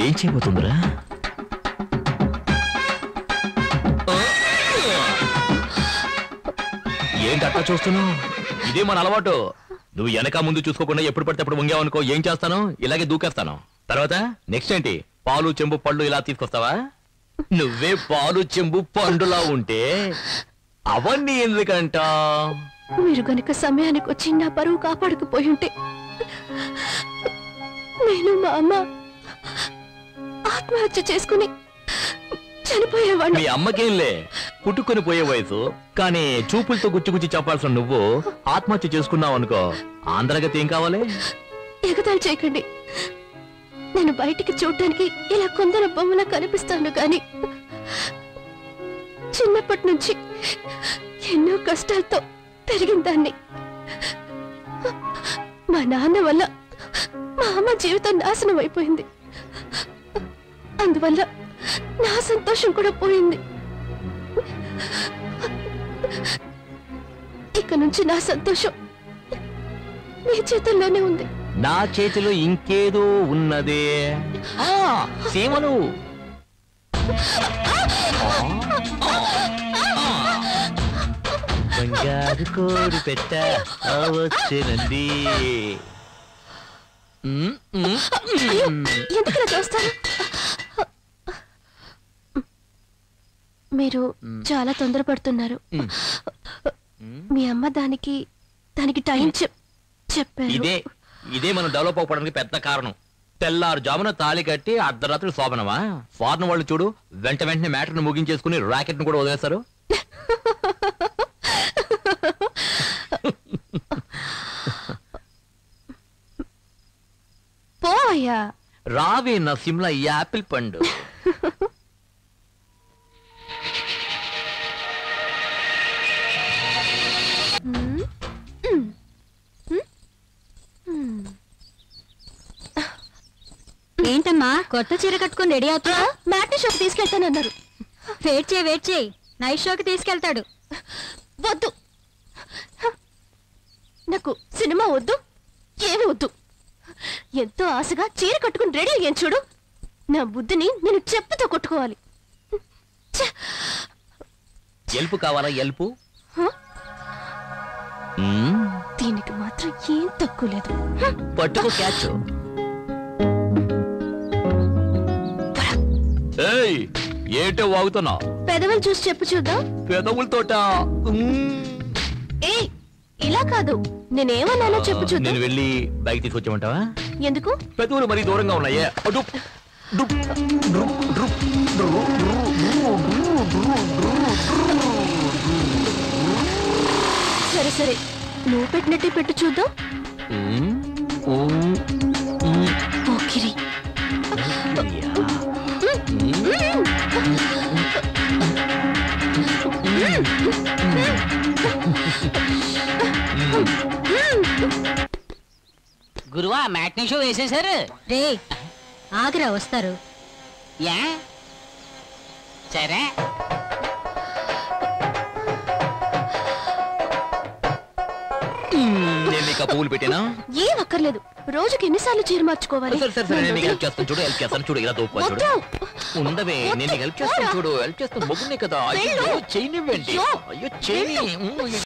ఏం చేయబోతుందిరా? ఏంటి అట్లా చూస్తున్నావు? ఇదే మన అలవాటు. నువ్వు వెనక ముందు చూసుకోకుండా ఎప్పుడు పడితే అప్పుడు వంగావనుకో, ఏం చేస్తాను? ఇలాగే దూకేస్తాను. తర్వాత నెక్స్ట్ ఏంటి? పాలు చెంబు పళ్ళు ఇలా తీసుకొస్తావా? నువ్వే పాలు చెంబు పండులా ఉంటే అవన్నీ ఎందుకంట? మీరు గనుక సమయానికి వచ్చి నా పరువు కాపాడకపోయి ఉంటే నేను మా అమ్మ ఆత్మహత్య చేసుకుని చనిపోయేవాడిని. మీ అమ్మకేంలే, పుట్టుకొని పోయే వయసు. కానీ చూపులతో గుచ్చి చెప్పాల్సిన నువ్వు ఆత్మహత్య చేసుకున్నావు అనుకో, ఆంధ్రగతి ఏం కావాలి? ఎగతాళి చేయకండి. నేను బయటికి చూడటానికి ఇలా కొందరు బొమ్మలా కనిపిస్తాను కానీ చిన్నప్పటి నుంచి ఎన్నో కష్టాలతో పెరిగిన దాన్ని. మా నాన్న వల్ల మా అమ్మ జీవితం నాశనం అయిపోయింది. అందువల్ల నా సంతోషం కూడా పోయింది. ఇక నుంచి నా సంతోషం మీ చేతుల్లోనే ఉంది. నా చేతిలో ఇంకేదో ఉన్నదే. సీమలు బంగారు కోడి పెట్ట వచ్చినంది. ఎందుకు చేస్తాను? మీరు చాలా తొందరపడుతున్నారు. మీ అమ్మ దానికి టైం చెప్పారు. ఇదే మనం డెవలప్ అవ్వడానికి పెద్ద కారణం. తెల్లారు జామున తాళి కట్టి అర్ధరాత్రి శోభనమా? ఫారెన్ వాళ్ళు చూడు, వెంటనే మ్యాటర్ ను ముగించేసుకుని రాకెట్ ను కూడా వదిలేస్తారు. పోయా రావే నా సిమ్లా యాపిల్ పండు. ఏంటమ్మా కొత్త చీర కట్టుకుని రెడీ అవుతా? మ్యాట్నీ షోకి తీసుకెళ్తానన్నారు. వెయిట్ చేయి నైట్ షోకి తీసుకెళ్తాడు. వద్దు, నాకు సినిమా వద్దు, ఏమి వద్దు. ఎంతో ఆశగా చీర కట్టుకుని రెడీ అయ్యాను చూడు. నా బుద్ధిని నేను చెప్పుతో కొట్టుకోవాలి. ఎల్పు కావాలా? ఎల్పు దీనికి మాత్రం ఏం తక్కువ లేదు. పట్టుకో క్యాచ్. ఏంటో వాగుతున్నా? పెదవులు చూసి చెప్పు చూద్దాం. పెదవులతోట? ఏ ఇలా కాదు, నేనేమన్నానో చెప్పు చూద్దాం. నేను వెళ్ళి బైక్ తీసుకొచ్చామంటావా? ఎందుకు? పెదవులు మరీ దూరంగా ఉన్నాయే. సరే సరే, నువ్వు పెట్టినట్టే పెట్టు చూద్దాం. ఓకిరి. గురువా మ్యాట్నీ షో వేసేశారు. రే ఆగ్రా వస్తారు. యా సరే. నేను నీకు పువ్వులు పెట్టినా? ఏం అక్కర్లేదు. రోజుకి ఎన్నిసార్లు చీర మార్చుకోవాలి? హెల్ప్ చేస్తాను చూడు ఇలా దూపా చూడు. ఉండవే, నేను హెల్ప్ చేస్తాను చూడు. హెల్ప్ చేస్తాను. మొగ్గునే కదా. చెయ్యి. అయ్యో చెయ్యి.